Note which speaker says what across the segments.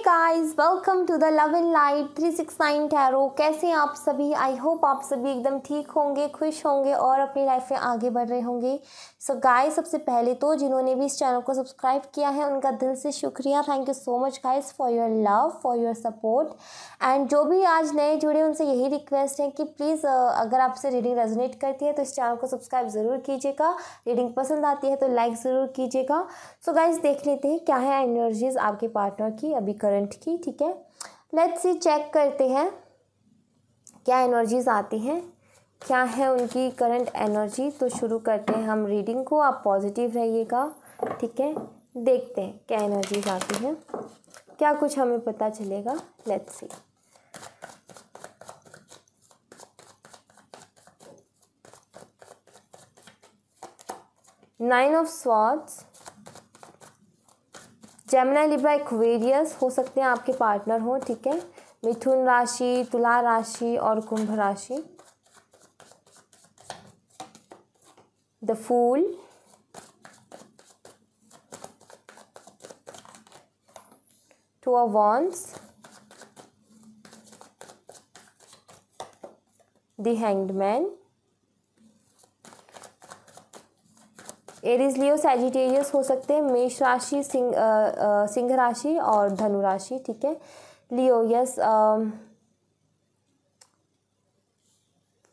Speaker 1: Guys, welcome to the love and light 369 tarot. कैसे हैं आप सभी? आई होप आप सभी एकदम ठीक होंगे, खुश होंगे और अपनी लाइफ में आगे बढ़ रहे होंगे। सो गाइस, सबसे पहले तो जिन्होंने भी इस चैनल को सब्सक्राइब किया है उनका दिल से शुक्रिया। Thank you so much guys for your love, for your support. And जो भी आज नए जुड़े उनसे यही रिक्वेस्ट है कि प्लीज़ अगर आपसे रीडिंग रेजोनेट करती है तो इस चैनल को सब्सक्राइब ज़रूर कीजिएगा। रीडिंग पसंद आती है तो लाइक ज़रूर कीजिएगा। सो गाइस, देख लेते हैं क्या है एनर्जीज आपके पार्टनर की अभी करंट की। ठीक है, लेट्स सी, चेक करते हैं क्या एनर्जीज आती हैं, क्या है उनकी करंट एनर्जी। तो शुरू करते हैं हम रीडिंग को। आप पॉजिटिव रहिएगा, ठीक है। देखते हैं क्या एनर्जीज आती हैं, क्या कुछ हमें पता चलेगा। Let's see. Nine of swords, Gemini, Libra, Aquarius हो सकते हैं आपके पार्टनर हो, ठीक है। मिथुन राशि, तुला राशि और कुंभ राशि। The fool, two of wands, the hanged man, Aries, Leo, Sagittarius हो सकते हैं। मेष राशि, सिंह राशि और धनु राशि, ठीक है। लियो, यस,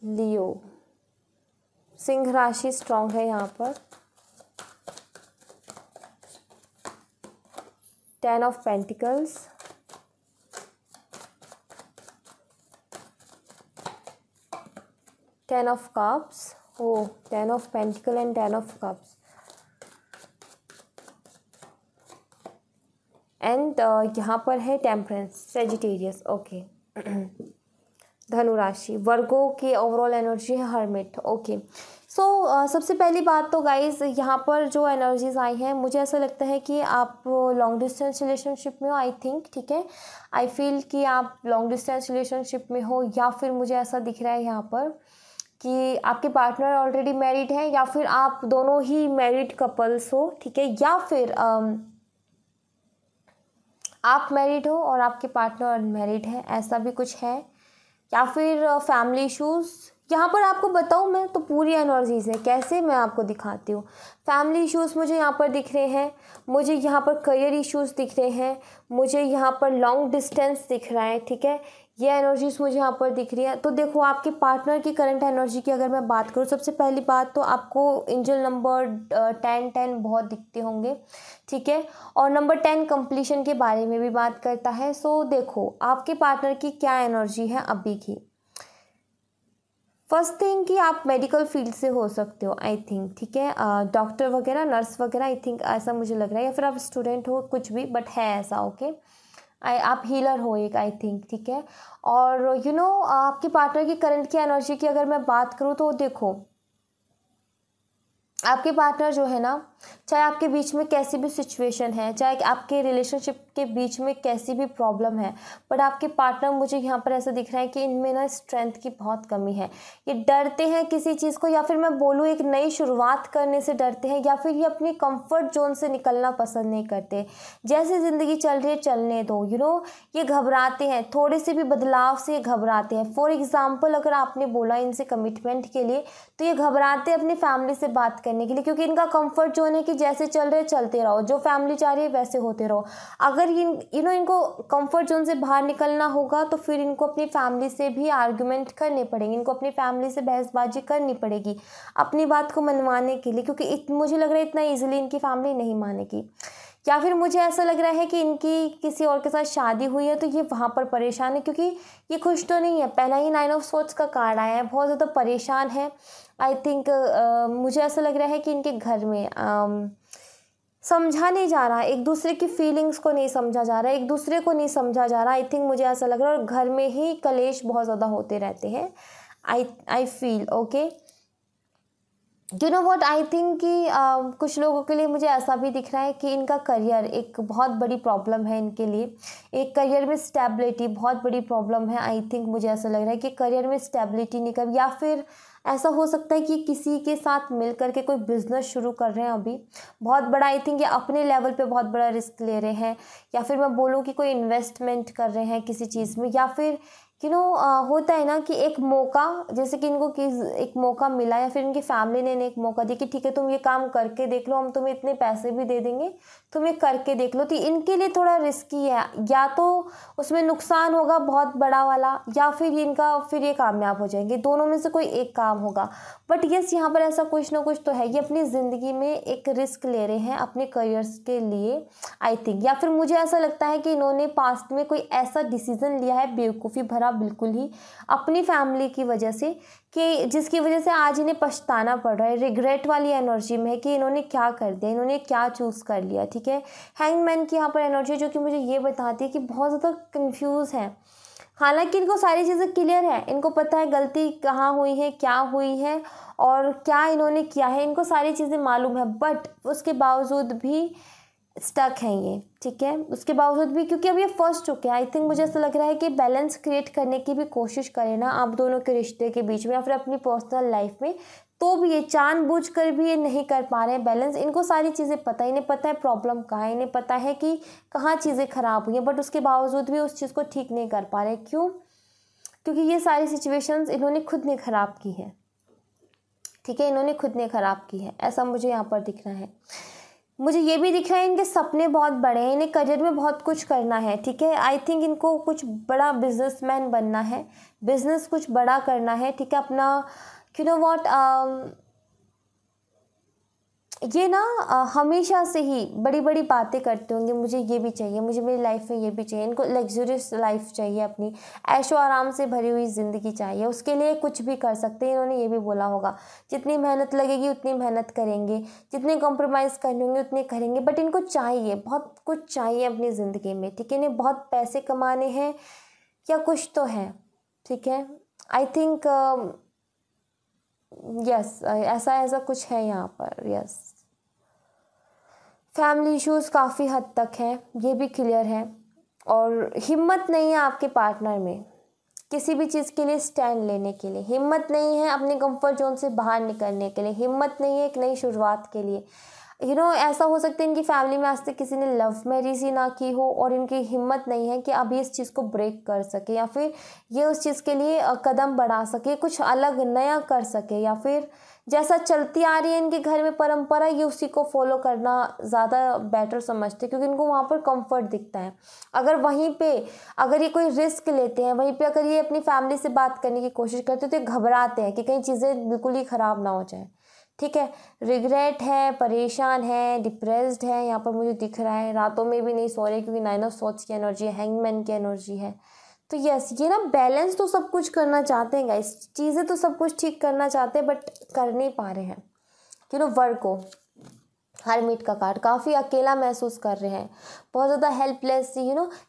Speaker 1: लियो, सिंह राशि स्ट्रांग है यहाँ पर। 10 of pentacles, ten of cups, oh 10 of pentacle and 10 of cups. And यहाँ पर है टेम्परेंस, सेजिटेरियस, ओके। धनु राशि, वर्गो की ओवरऑल एनर्जी है हर्मिट, ओके। सो सबसे पहली बात तो गाइज यहाँ पर जो एनर्जीज आई हैं, मुझे ऐसा लगता है कि आप लॉन्ग डिस्टेंस रिलेशनशिप में हो, आई थिंक, ठीक है। आई फील कि आप लॉन्ग डिस्टेंस रिलेशनशिप में हो, या फिर मुझे ऐसा दिख रहा है यहाँ पर कि आपके पार्टनर ऑलरेडी मैरिड हैं, या फिर आप दोनों ही मैरिड कपल्स हो, ठीक है। या फिर आप मैरिड हो और आपके पार्टनर अनमैरिड है, ऐसा भी कुछ है। या फिर फैमिली इश्यूज़, यहाँ पर आपको बताऊँ मैं तो पूरी एनर्जीज है, कैसे मैं आपको दिखाती हूँ। फैमिली इश्यूज़ मुझे यहाँ पर दिख रहे हैं, मुझे यहाँ पर करियर इश्यूज़ दिख रहे हैं, मुझे यहाँ पर लॉन्ग डिस्टेंस दिख रहा है, ठीक है। ये एनर्जीज मुझे यहाँ पर दिख रही है। तो देखो, आपके पार्टनर की करंट एनर्जी की अगर मैं बात करूँ, सबसे पहली बात तो आपको एंजल नंबर 10 बहुत दिखते होंगे, ठीक है। और नंबर 10 कंप्लीशन के बारे में भी बात करता है। सो देखो, आपके पार्टनर की क्या एनर्जी है अभी की। फर्स्ट थिंग कि आप मेडिकल फील्ड से हो सकते हो, आई थिंक, ठीक है। डॉक्टर वगैरह, नर्स वगैरह, आई थिंक ऐसा मुझे लग रहा है। या फिर आप स्टूडेंट हो, कुछ भी, बट है ऐसा, ओके। आप हीलर हो एक, आई थिंक, ठीक है। और यू नो आपके पार्टनर की करंट की एनर्जी की अगर मैं बात करूँ तो देखो, आपके पार्टनर जो है ना, चाहे आपके बीच में कैसी भी सिचुएशन है, चाहे आपके रिलेशनशिप के बीच में कैसी भी प्रॉब्लम है, बट आपके पार्टनर, मुझे यहाँ पर ऐसा दिख रहा है कि इनमें ना स्ट्रेंथ की बहुत कमी है। ये डरते हैं किसी चीज़ को, या फिर मैं बोलूँ एक नई शुरुआत करने से डरते हैं, या फिर ये अपनी कंफर्ट जोन से निकलना पसंद नहीं करते। जैसे ज़िंदगी चल रही है चलने दो, यू नो, ये घबराते हैं, थोड़े से भी बदलाव से ये घबराते हैं। फॉर एग्जाम्पल, अगर आपने बोला इनसे कमिटमेंट के लिए, तो ये घबराते हैं अपनी फैमिली से बात करने के लिए, क्योंकि इनका कंफर्ट जोन है कि जैसे चल रहे चलते रहो, जो फैमिली चाह रही है वैसे होते रहो। अगर इनको कंफर्ट जोन से बाहर निकलना होगा तो फिर इनको अपनी फैमिली से भी आर्गुमेंट करने पड़ेंगे, इनको अपनी फैमिली से बहसबाजी करनी पड़ेगी अपनी बात को मनवाने के लिए, क्योंकि मुझे लग रहा है इतना ईजिली इनकी फैमिली नहीं मानेगी। या फिर मुझे ऐसा लग रहा है कि इनकी किसी और के साथ शादी हुई है तो ये वहाँ पर परेशान है, क्योंकि ये खुश तो नहीं है। पहला ही 9 ऑफ स्वॉर्ड्स का कार्ड आया है, बहुत ज़्यादा परेशान है, आई थिंक। मुझे ऐसा लग रहा है कि इनके घर में समझा नहीं जा रहा, एक दूसरे की फीलिंग्स को नहीं समझा जा रहा है, एक दूसरे को नहीं समझा जा रहा, आई थिंक, मुझे ऐसा लग रहा है। और घर में ही कलेश बहुत ज़्यादा होते रहते हैं, I feel, okay. You know what, I think कि कुछ लोगों के लिए मुझे ऐसा भी दिख रहा है कि इनका करियर एक बहुत बड़ी प्रॉब्लम है इनके लिए। एक करियर में स्टेबिलिटी बहुत बड़ी प्रॉब्लम है, आई थिंक। मुझे ऐसा लग रहा है कि करियर में स्टेबिलिटी निकल, या फिर ऐसा हो सकता है कि किसी के साथ मिल करके कोई बिजनेस शुरू कर रहे हैं अभी बहुत बड़ा, आई थिंक ये अपने लेवल पे बहुत बड़ा रिस्क ले रहे हैं, या फिर मैं बोलूँ कि कोई इन्वेस्टमेंट कर रहे हैं किसी चीज़ में, या फिर होता है ना कि एक मौका, जैसे कि इनको एक मौका मिला या फिर इनकी फैमिली ने एक मौका दिया कि ठीक है तुम ये काम करके देख लो, हम तुम्हें इतने पैसे भी दे देंगे, तुम ये करके देख लो। तो इनके लिए थोड़ा रिस्की है, या तो उसमें नुकसान होगा बहुत बड़ा वाला, या फिर इनका फिर ये कामयाब हो जाएंगे, दोनों में से कोई एक काम होगा। बट यस, यहाँ पर ऐसा कुछ ना कुछ तो है, ये अपनी ज़िंदगी में एक रिस्क ले रहे हैं अपने करियर्स के लिए आई थिंक। या फिर मुझे ऐसा लगता है कि इन्होंने पास्ट में कोई ऐसा डिसीज़न लिया है बेवकूफ़ी भरा बिल्कुल ही अपनी फैमिली की वजह से, कि जिसकी वजह से आज इन्हें पछताना पड़ रहा है, रिग्रेट वाली एनर्जी में है कि इन्होंने क्या कर दिया, इन्होंने क्या चूज़ कर लिया। ठीक है, हैंगमैन की यहाँ पर एनर्जी जो कि मुझे ये बताती है कि बहुत ज़्यादा कंफ्यूज है, हालांकि इनको सारी चीज़ें क्लियर है, इनको पता है गलती कहाँ हुई है, क्या हुई है और क्या इन्होंने किया है, इनको सारी चीज़ें मालूम है, बट उसके बावजूद भी स्टक हैं ये। ठीक है, उसके बावजूद भी, क्योंकि अब ये फंस चुके हैं, आई थिंक मुझे ऐसा लग रहा है कि बैलेंस क्रिएट करने की भी कोशिश करें ना आप दोनों के रिश्ते के बीच में या फिर अपनी पर्सनल लाइफ में, तो भी ये जानबूझ कर भी ये नहीं कर पा रहे हैं बैलेंस। इनको सारी चीज़ें पता है, इन्हें पता है प्रॉब्लम कहाँ है, इन्हें पता है कि कहाँ चीज़ें ख़राब हुई हैं, बट उसके बावजूद भी उस चीज़ को ठीक नहीं कर पा रहे। क्यों? क्योंकि ये सारी सिचुएशंस इन्होंने खुद ने ख़राब की है। ठीक है, इन्होंने खुद ने ख़राब की है, ऐसा मुझे यहाँ पर दिख रहा है। मुझे ये भी दिख रहा है इनके सपने बहुत बड़े हैं, इन्हें करियर में बहुत कुछ करना है। ठीक है, आई थिंक इनको कुछ बड़ा बिजनेसमैन बनना है, बिजनेस कुछ बड़ा करना है। ठीक है, अपना यू नो व्हाट, ये ना हमेशा से ही बड़ी बड़ी बातें करते होंगे, मुझे ये भी चाहिए, मुझे मेरी लाइफ में ये भी चाहिए, इनको लग्जरियस लाइफ चाहिए, अपनी ऐशो आराम से भरी हुई ज़िंदगी चाहिए, उसके लिए कुछ भी कर सकते हैं। इन्होंने ये भी बोला होगा जितनी मेहनत लगेगी उतनी मेहनत करेंगे, जितने कॉम्प्रोमाइज़ करने होंगे उतने करेंगे, बट इनको चाहिए, बहुत कुछ चाहिए अपनी ज़िंदगी में। ठीक है, इन्हें बहुत पैसे कमाने हैं या कुछ तो है। ठीक है, आई थिंक यस, ऐसा कुछ है यहाँ पर। यस, फैमिली इश्यूज काफ़ी हद तक है, ये भी क्लियर है, और हिम्मत नहीं है आपके पार्टनर में किसी भी चीज़ के लिए स्टैंड लेने के लिए, हिम्मत नहीं है अपने कंफर्ट जोन से बाहर निकलने के लिए, हिम्मत नहीं है एक नई शुरुआत के लिए। ऐसा हो सकता है इनकी फैमिली में आज तक किसी ने लव मैरिज ही ना की हो और इनकी हिम्मत नहीं है कि अभी इस चीज़ को ब्रेक कर सके, या फिर ये उस चीज़ के लिए कदम बढ़ा सके, कुछ अलग नया कर सके, या फिर जैसा चलती आ रही है इनके घर में परंपरा, ये उसी को फॉलो करना ज़्यादा बेटर समझते हैं, क्योंकि इनको वहाँ पर कंफर्ट दिखता है। अगर वहीं पे अगर ये कोई रिस्क लेते हैं, वहीं पे अगर ये अपनी फैमिली से बात करने की कोशिश करते हैं, तो ये घबराते हैं कि कहीं चीज़ें बिल्कुल ही ख़राब ना हो जाए। ठीक है, रिग्रेट है, परेशान है, डिप्रेस्ड है, यहाँ पर मुझे दिख रहा है, रातों में भी नहीं सो रहे क्योंकि 9 ऑफ सोर्ड्स की एनर्जी है, हैंगमैन की एनर्जी है। तो यस, ये ना बैलेंस तो सब कुछ करना चाहते हैं गाइस, चीज़ें तो सब कुछ ठीक करना चाहते हैं, बट कर नहीं पा रहे हैं। वर्क को हरमिट का कार्ड, काफ़ी अकेला महसूस कर रहे हैं, बहुत ज़्यादा हेल्पलेस।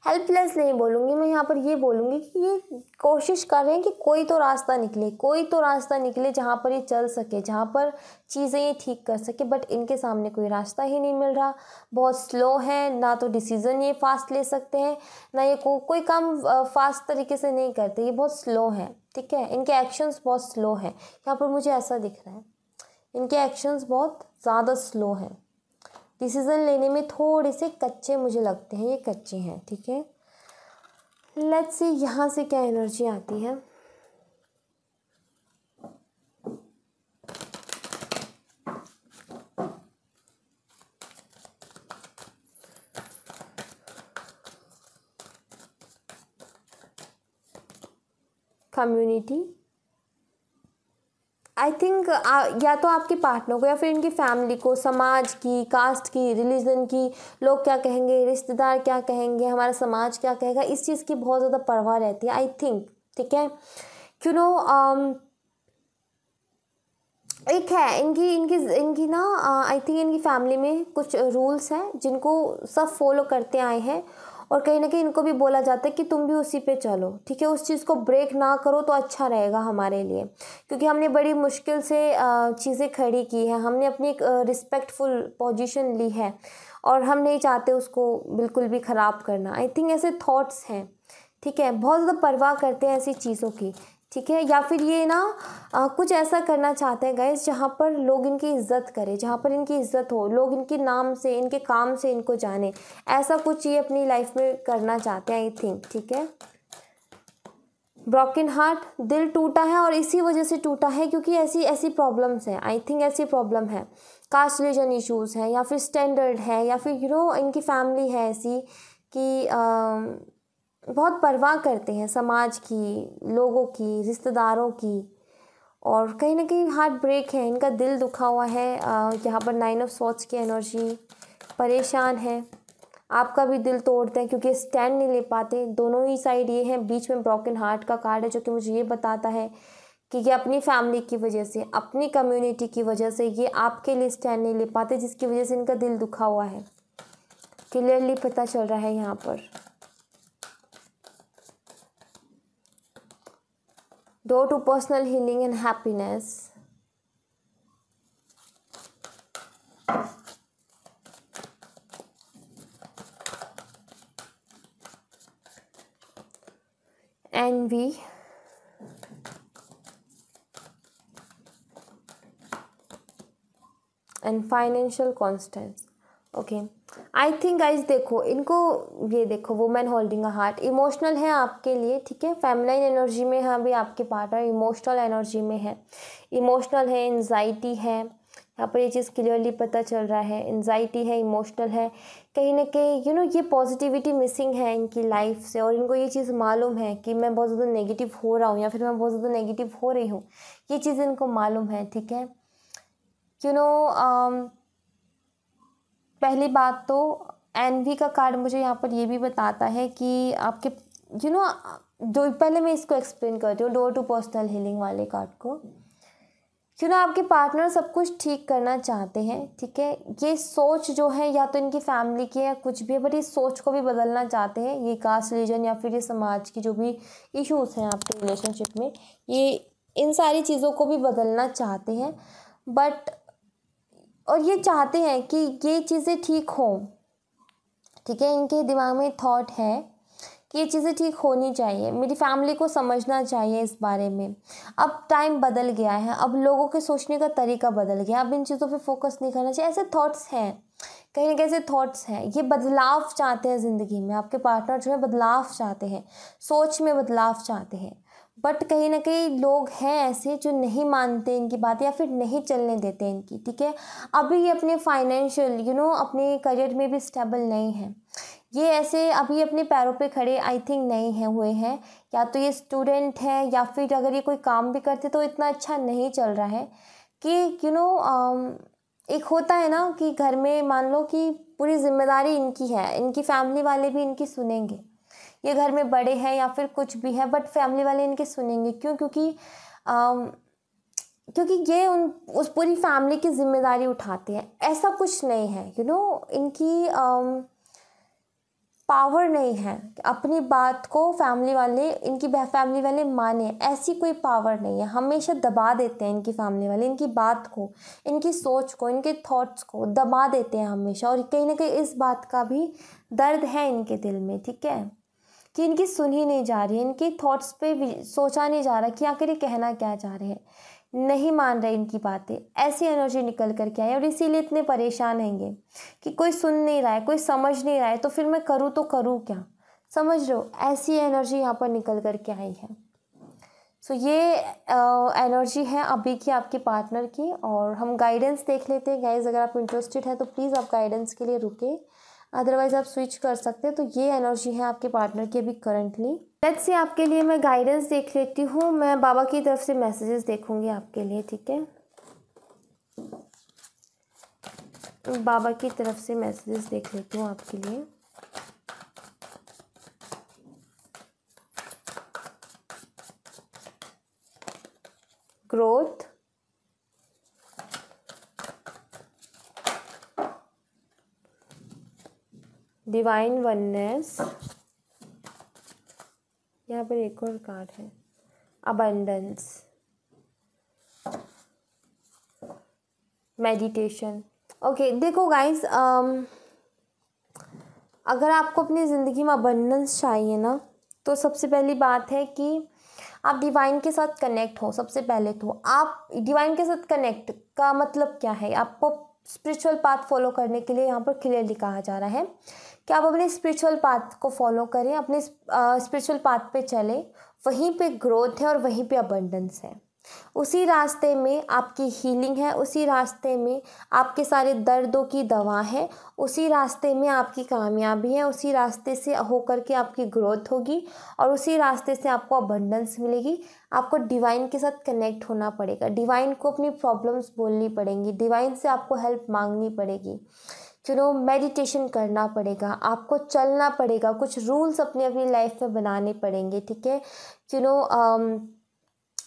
Speaker 1: हेल्पलेस नहीं बोलूँगी मैं, यहाँ पर ये बोलूँगी कि ये कोशिश कर रहे हैं कि कोई तो रास्ता निकले, कोई तो रास्ता निकले जहाँ पर ये चल सके, जहाँ पर चीज़ें ये ठीक कर सके, बट इनके सामने कोई रास्ता ही नहीं मिल रहा। बहुत स्लो है, ना तो डिसीज़न ये फास्ट ले सकते हैं, ना ये कोई काम फास्ट तरीके से नहीं करते, ये बहुत स्लो है। ठीक है, इनके एक्शंस बहुत स्लो हैं, यहाँ पर मुझे ऐसा दिख रहा है, इनके एक्शंस बहुत ज़्यादा स्लो हैं, डिसीज़न लेने में थोड़े से कच्चे मुझे लगते हैं, ये कच्चे हैं। ठीक है, लेट्स सी यहाँ से क्या एनर्जी आती है। कम्युनिटी, आई थिंक या तो आपके पार्टनर को या फिर इनकी फैमिली को, समाज की, कास्ट की, रिलीजन की, लोग क्या कहेंगे, रिश्तेदार क्या कहेंगे, हमारा समाज क्या कहेगा, इस चीज़ की बहुत ज़्यादा परवाह रहती है आई थिंक। ठीक है, एक है इनकी इनकी इनकी ना आई थिंक इनकी फैमिली में कुछ रूल्स हैं जिनको सब फॉलो करते आए हैं, और कहीं ना कहीं इनको भी बोला जाता है कि तुम भी उसी पे चलो। ठीक है, उस चीज़ को ब्रेक ना करो तो अच्छा रहेगा हमारे लिए, क्योंकि हमने बड़ी मुश्किल से चीज़ें खड़ी की हैं, हमने अपनी एक रिस्पेक्टफुल पोजीशन ली है और हम नहीं चाहते उसको बिल्कुल भी ख़राब करना। आई थिंक ऐसे थॉट्स हैं। ठीक है, बहुत ज़्यादा परवाह करते हैं ऐसी चीज़ों की ठीक है। या फिर ये ना कुछ ऐसा करना चाहते हैं गाइस जहाँ पर लोग इनकी इज्जत करें, जहाँ पर इनकी इज्जत हो, लोग इनके नाम से, इनके काम से इनको जाने, ऐसा कुछ ये अपनी लाइफ में करना चाहते हैं आई थिंक। ठीक है। ब्रोकन हार्ट, दिल टूटा है और इसी वजह से टूटा है क्योंकि ऐसी ऐसी प्रॉब्लम्स हैं, आई थिंक ऐसी प्रॉब्लम है, कास्ट रिलीजन इश्यूज हैं, या फिर स्टैंडर्ड है, या फिर इनकी फैमिली है ऐसी कि बहुत परवाह करते हैं समाज की, लोगों की, रिश्तेदारों की, और कहीं ना कहीं हार्ट ब्रेक है, इनका दिल दुखा हुआ है। यहाँ पर 9 ऑफ स्वॉर्ड्स की एनर्जी, परेशान है, आपका भी दिल तोड़ते हैं क्योंकि स्टैंड नहीं ले पाते। दोनों ही साइड ये है, बीच में ब्रोकन हार्ट का कार्ड है जो कि मुझे ये बताता है कि ये अपनी फैमिली की वजह से, अपनी कम्युनिटी की वजह से ये आपके लिए स्टैंड नहीं ले पाते, जिसकी वजह से इनका दिल दुखा हुआ है, क्लियरली पता चल रहा है यहाँ पर। Door to personal healing and happiness, envy, and financial constraints. Okay, I think guys देखो इनको, ये देखो women holding a heart, emotional है आपके लिए। ठीक है। फेमिनाइन एनर्जी में है अभी आपके पार्टनर, इमोशनल एनर्जी में है, इमोशनल है, एंजाइटी है, यहाँ पर ये चीज़ क्लियरली पता चल रहा है, एंजाइटी है, इमोशनल है, कहीं ना कहीं ये पॉजिटिविटी मिसिंग है इनकी लाइफ से, और इनको ये चीज़ मालूम है कि मैं बहुत ज़्यादा नेगेटिव हो रहा हूँ या फिर मैं बहुत ज़्यादा नेगेटिव हो रही हूँ, ये चीज़ इनको मालूम है। ठीक है। पहली बात तो एनवी का कार्ड मुझे यहाँ पर ये भी बताता है कि आपके जो, पहले मैं इसको एक्सप्लेन करती हूँ डोर टू पर्सनल हीलिंग वाले कार्ड को। आपके पार्टनर सब कुछ ठीक करना चाहते हैं। ठीक है। ये सोच जो है या तो इनकी फैमिली की या कुछ भी है, बट इस सोच को भी बदलना चाहते हैं, ये कास्ट रिलीजन या फिर ये समाज की जो भी इश्यूज हैं आपके रिलेशनशिप में, ये इन सारी चीज़ों को भी बदलना चाहते हैं। बट और ये चाहते हैं कि ये चीज़ें ठीक हों। ठीक है। इनके दिमाग में थॉट है कि ये चीज़ें ठीक होनी चाहिए, मेरी फैमिली को समझना चाहिए इस बारे में। अब टाइम बदल गया है, अब लोगों के सोचने का तरीका बदल गया, अब इन चीज़ों पे फोकस नहीं करना चाहिए, ऐसे थॉट्स हैं, कहीं ना कहीं ऐसे थॉट्स हैं। ये बदलाव चाहते हैं ज़िंदगी में, आपके पार्टनर जो है बदलाव चाहते हैं, सोच में बदलाव चाहते हैं, बट कहीं ना कहीं लोग हैं ऐसे जो नहीं मानते इनकी बात या फिर नहीं चलने देते इनकी। ठीक है। अभी ये अपने फाइनेंशियल अपने करियर में भी स्टेबल नहीं है, ये ऐसे अभी अपने पैरों पे खड़े आई थिंक नहीं है हुए हैं, या तो ये स्टूडेंट है या फिर अगर ये कोई काम भी करते तो इतना अच्छा नहीं चल रहा है कि एक होता है ना कि घर में मान लो कि पूरी जिम्मेदारी इनकी है, इनकी फैमिली वाले भी इनकी सुनेंगे, ये घर में बड़े हैं या फिर कुछ भी है, बट फैमिली वाले इनके सुनेंगे। क्यों? क्योंकि ये उस पूरी फैमिली की जिम्मेदारी उठाते हैं। ऐसा कुछ नहीं है इनकी पावर नहीं है अपनी बात को इनकी फैमिली वाले माने, ऐसी कोई पावर नहीं है। हमेशा दबा देते हैं इनकी फैमिली वाले, इनकी बात को, इनकी सोच को, इनके थॉट्स को दबा देते हैं हमेशा, और कहीं ना कहीं इस बात का भी दर्द है इनके दिल में। ठीक है। कि इनकी सुनी नहीं जा रही है, इनकी थॉट्स पे सोचा नहीं जा रहा कि आखिर ये कहना क्या चाह रहे हैं, नहीं मान रहे इनकी बातें, ऐसी एनर्जी निकल कर के आई, और इसीलिए इतने परेशान हैंगे कि कोई सुन नहीं रहा है, कोई समझ नहीं रहा है, तो फिर मैं करूँ तो करूँ क्या, समझ रहे हो, ऐसी एनर्जी यहाँ पर निकल कर के आई है। सो ये एनर्जी है अभी की आपके पार्टनर की, और हम गाइडेंस देख लेते हैं गाइज। अगर आप इंटरेस्टेड है तो प्लीज़ आप गाइडेंस के लिए रुके, अदरवाइज आप स्विच कर सकते हैं। तो ये एनर्जी है आपके पार्टनर की अभी करंटली। लेट्स से आपके लिए मैं गाइडेंस देख लेती हूँ, मैं बाबा की तरफ से मैसेजेस देखूंगी आपके लिए। ठीक है। बाबा की तरफ से मैसेजेस देख लेती हूँ आपके लिए। ग्रोथ, डिवाइन वननेस, यहाँ पर एक और कार्ड है, अबंडेंस, मेडिटेशन। ओके, देखो गाइस, अगर आपको अपनी ज़िंदगी में अबंडेंस चाहिए ना, तो सबसे पहली बात है कि आप डिवाइन के साथ कनेक्ट हो। सबसे पहले तो आप डिवाइन के साथ कनेक्ट का मतलब क्या है, आपको स्पिरिचुअल पाथ फॉलो करने के लिए यहाँ पर क्लियरली कहा जा रहा है कि आप अपने स्पिरिचुअल पाथ को फॉलो करें, अपने स्पिरिचुअल पाथ पे चलें। वहीं पे ग्रोथ है और वहीं पे अबंडेंस है। उसी रास्ते में आपकी हीलिंग है, उसी रास्ते में आपके सारे दर्दों की दवा है, उसी रास्ते में आपकी कामयाबी है, उसी रास्ते से होकर के आपकी ग्रोथ होगी और उसी रास्ते से आपको अबंडेंस मिलेगी। आपको डिवाइन के साथ कनेक्ट होना पड़ेगा, डिवाइन को अपनी प्रॉब्लम्स बोलनी पड़ेंगी, डिवाइन से आपको हेल्प मांगनी पड़ेगी, मेडिटेशन करना पड़ेगा, आपको चलना पड़ेगा, कुछ रूल्स अपनी अपनी लाइफ में बनाने पड़ेंगे। ठीक है,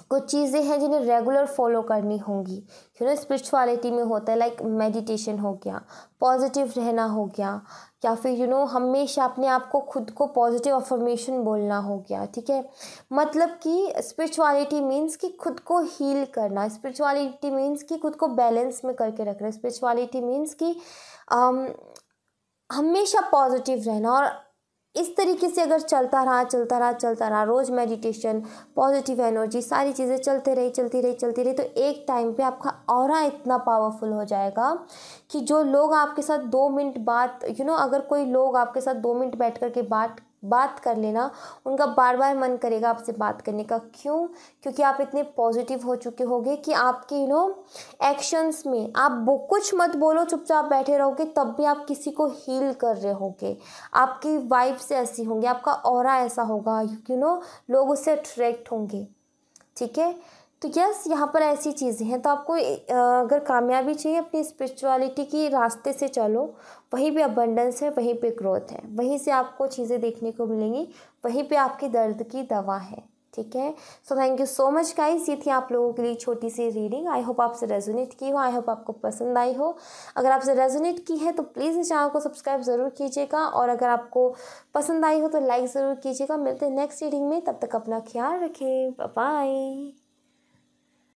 Speaker 1: कुछ चीज़ें हैं जिन्हें रेगुलर फॉलो करनी होंगी। स्पिरिचुअलिटी में होता है लाइक मेडिटेशन हो गया, पॉजिटिव रहना हो गया, या फिर हमेशा अपने आप को खुद को पॉजिटिव अफर्मेशन बोलना हो गया। ठीक है, मतलब कि स्पिरिचुअलिटी मीन्स कि खुद को हील करना, स्पिरिचुअलिटी मीन्स कि खुद को बैलेंस में करके रखना, स्पिरिचुअलिटी मीन्स कि हमेशा पॉजिटिव रहना। और इस तरीके से अगर चलता रहा रोज़ मेडिटेशन, पॉजिटिव एनर्जी, सारी चीज़ें चलती रही तो एक टाइम पे आपका ऑरा इतना पावरफुल हो जाएगा कि जो लोग आपके साथ 2 मिनट बात अगर कोई लोग आपके साथ 2 मिनट बैठ कर के बात कर लेना, उनका बार बार मन करेगा आपसे बात करने का। क्यों? क्योंकि आप इतने पॉजिटिव हो चुके होगे कि आपके एक्शंस में आप कुछ मत बोलो, चुपचाप बैठे रहोगे, तब भी आप किसी को हील कर रहे होगे। आपकी वाइब्स ऐसी होंगी, आपका ऑरा ऐसा होगा, लोग उससे अट्रैक्ट होंगे। ठीक है, तो यस, यहाँ पर ऐसी चीज़ें हैं। तो आपको अगर कामयाबी चाहिए अपनी स्पिरिचुअलिटी की रास्ते से चलो, वहीं पे अबंडेंस है, वहीं पे ग्रोथ है, वहीं से आपको चीज़ें देखने को मिलेंगी, वहीं पे आपकी दर्द की दवा है। ठीक है, so thank you so much guys. ये थी आप लोगों के लिए छोटी सी रीडिंग। आई होप आपसे रेजोनेट की हो, आई होप आपको पसंद आई हो। अगर आपसे रेजोनेट की है तो प्लीज़ इस चैनल को सब्सक्राइब ज़रूर कीजिएगा, और अगर आपको पसंद आई हो तो लाइक ज़रूर कीजिएगा। मिलते हैं नेक्स्ट रीडिंग में, तब तक अपना ख्याल रखें, बाय बाय।